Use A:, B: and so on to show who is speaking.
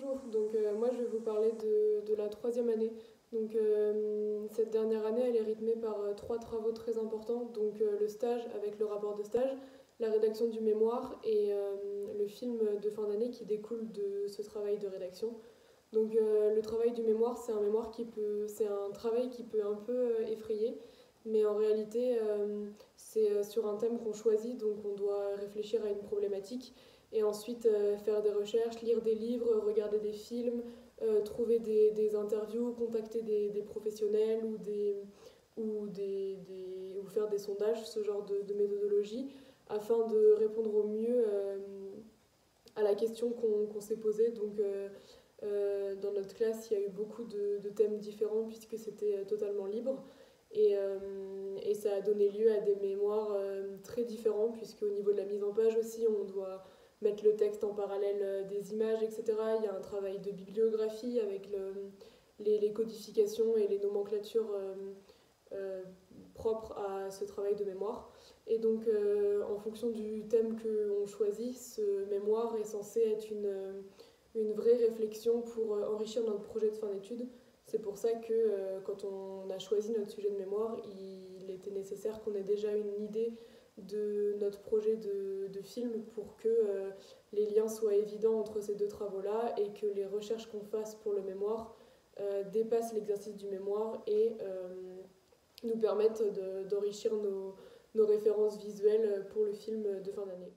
A: Bonjour, moi je vais vous parler de la troisième année. Cette dernière année elle est rythmée par trois travaux très importants, le stage avec le rapport de stage, la rédaction du mémoire et le film de fin d'année qui découle de ce travail de rédaction. Le travail du mémoire c'est un travail qui peut un peu effrayer, mais en réalité c'est sur un thème qu'on choisit, donc on doit réfléchir à une problématique et ensuite faire des recherches, lire des livres, regarder des films, trouver des interviews, contacter des professionnels ou faire des sondages, ce genre de méthodologie, afin de répondre au mieux à la question qu'on s'est posée. Dans notre classe, il y a eu beaucoup de thèmes différents puisque c'était totalement libre. Et ça a donné lieu à des mémoires très différents, puisque au niveau de la mise en page aussi, on doit mettre le texte en parallèle des images, etc. Il y a un travail de bibliographie avec les codifications et les nomenclatures propres à ce travail de mémoire. En fonction du thème qu'on choisit, ce mémoire est censé être une vraie réflexion pour enrichir notre projet de fin d'études. C'est pour ça que quand on a choisi notre sujet de mémoire, il était nécessaire qu'on ait déjà une idée de notre projet de film pour que les liens soient évidents entre ces deux travaux-là et que les recherches qu'on fasse pour le mémoire dépassent l'exercice du mémoire et nous permettent d'enrichir nos références visuelles pour le film de fin d'année.